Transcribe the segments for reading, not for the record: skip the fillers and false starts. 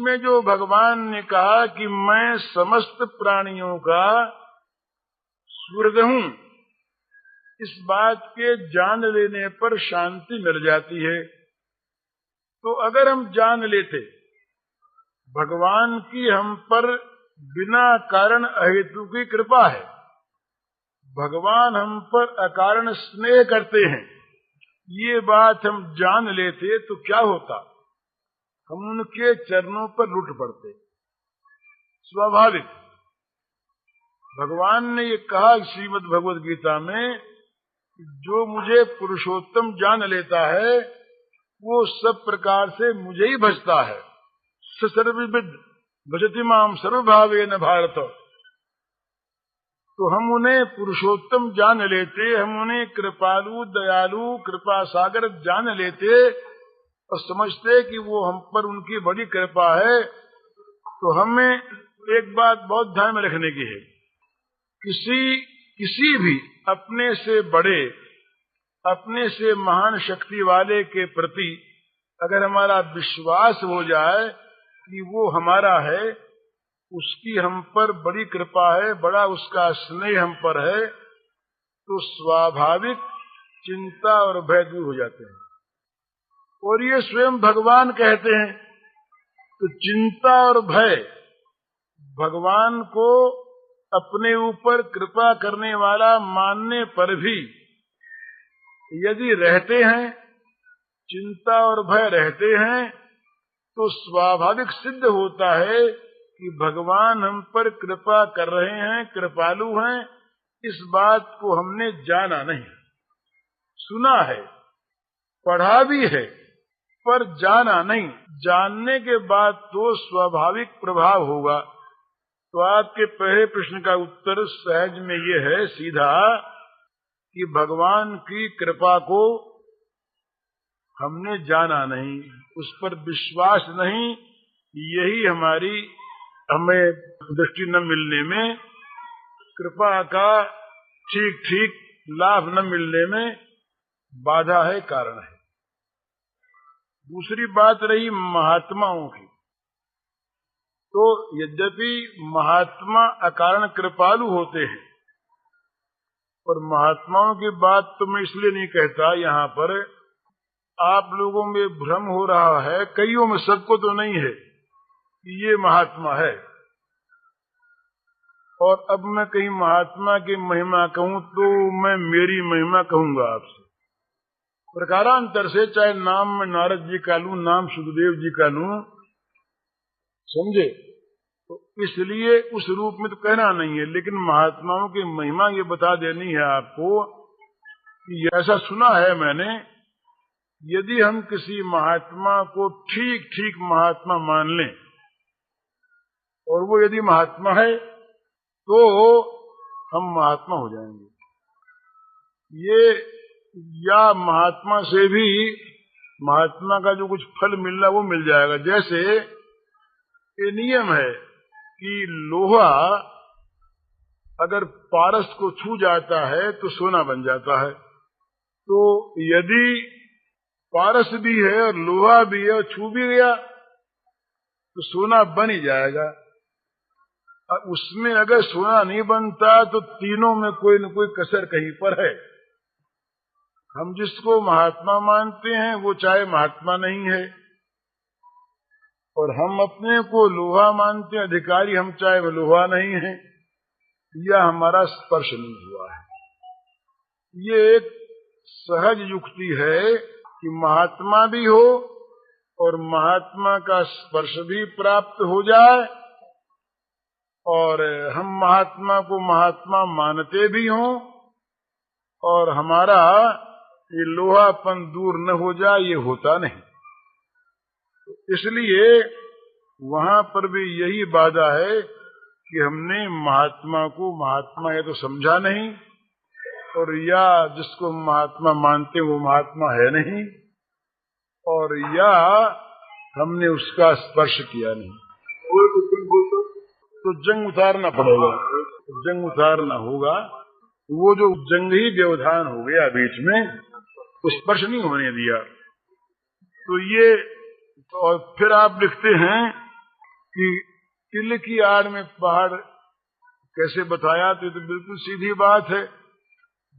उसमें जो भगवान ने कहा कि मैं समस्त प्राणियों का सूर्य हूं, इस बात के जान लेने पर शांति मिल जाती है। तो अगर हम जान लेते भगवान की हम पर बिना कारण अहेतु की कृपा है, भगवान हम पर अकारण स्नेह करते हैं, ये बात हम जान लेते तो क्या होता, हम उनके चरणों पर लुट पड़ते। स्वाभाविक भगवान ने ये कहा श्रीमद् भगवद गीता में, जो मुझे पुरुषोत्तम जान लेता है वो सब प्रकार से मुझे ही भजता है। सर्वविद भजति माम सर्वभावेन भारत। तो हम उन्हें पुरुषोत्तम जान लेते, हम उन्हें कृपालु दयालु कृपा सागर जान लेते और समझते कि वो हम पर उनकी बड़ी कृपा है। तो हमें एक बात बहुत ध्यान में रखने की है, किसी भी अपने से बड़े अपने से महान शक्ति वाले के प्रति अगर हमारा विश्वास हो जाए कि वो हमारा है, उसकी हम पर बड़ी कृपा है, बड़ा उसका स्नेह हम पर है, तो स्वाभाविक चिंता और भय दूर हो जाते हैं। और ये स्वयं भगवान कहते हैं। तो चिंता और भय भगवान को अपने ऊपर कृपा करने वाला मानने पर भी यदि रहते हैं, चिंता और भय रहते हैं, तो स्वाभाविक सिद्ध होता है कि भगवान हम पर कृपा कर रहे हैं, कृपालु हैं। इस बात को हमने जाना नहीं, सुना है, पढ़ा भी है, पर जाना नहीं। जानने के बाद तो स्वाभाविक प्रभाव होगा। तो आपके पहले प्रश्न का उत्तर सहज में ये है सीधा कि भगवान की कृपा को हमने जाना नहीं, उस पर विश्वास नहीं, यही हमें दृष्टि न मिलने में, कृपा का ठीक ठीक लाभ न मिलने में बाधा है, कारण है। दूसरी बात रही महात्माओं की। तो यद्यपि महात्मा अकारण कृपालु होते हैं, पर महात्माओं की बात तो मैं इसलिए नहीं कहता, यहाँ पर आप लोगों में भ्रम हो रहा है, कईयों में, सबको तो नहीं है कि ये महात्मा है। और अब मैं कहीं महात्मा की महिमा कहूं तो मैं मेरी महिमा कहूंगा आपसे प्रकारांतर से, चाहे नाम में नारद जी का लूं, नाम सुखदेव जी का लूं, समझे। तो इसलिए उस रूप में तो कहना नहीं है, लेकिन महात्माओं की महिमा ये बता देनी है आपको कि ऐसा सुना है मैंने, यदि हम किसी महात्मा को ठीक ठीक महात्मा मान लें और वो यदि महात्मा है तो हम महात्मा हो जाएंगे। ये या महात्मा से भी महात्मा का जो कुछ फल मिलना वो मिल जाएगा। जैसे ये नियम है कि लोहा अगर पारस को छू जाता है तो सोना बन जाता है। तो यदि पारस भी है और लोहा भी है और छू भी गया तो सोना बन ही जाएगा। उसमें अगर सोना नहीं बनता तो तीनों में कोई न कोई कसर कहीं पर है। हम जिसको महात्मा मानते हैं वो चाहे महात्मा नहीं है, और हम अपने को लोहा मानते हैं अधिकारी, हम चाहे वो लोहा नहीं है या हमारा स्पर्श नहीं हुआ है। ये एक सहज युक्ति है कि महात्मा भी हो और महात्मा का स्पर्श भी प्राप्त हो जाए, और हम महात्मा को महात्मा मानते भी हों और हमारा ये लोहापन दूर न हो जाए, ये होता नहीं। इसलिए वहां पर भी यही बाधा है कि हमने महात्मा को महात्मा या तो समझा नहीं, और या जिसको महात्मा मानते वो महात्मा है नहीं, और या हमने उसका स्पर्श किया नहीं। तो जंग उतारना पड़ेगा, जंग उतारना होगा। वो जो जंग ही व्यवधान हो गया बीच में, तो स्पर्श नहीं होने दिया। तो ये, और फिर आप लिखते हैं कि तिल की आड़ में पहाड़ कैसे बताया, तो ये तो बिल्कुल सीधी बात है।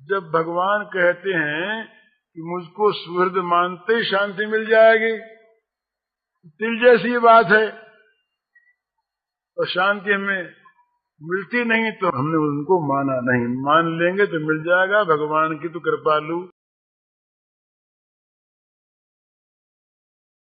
जब भगवान कहते हैं कि मुझको सुहृद मानते ही शांति मिल जाएगी, तिल जैसी बात है, और शांति हमें मिलती नहीं तो हमने उनको माना नहीं। मान लेंगे तो मिल जाएगा। भगवान की तो कृपालु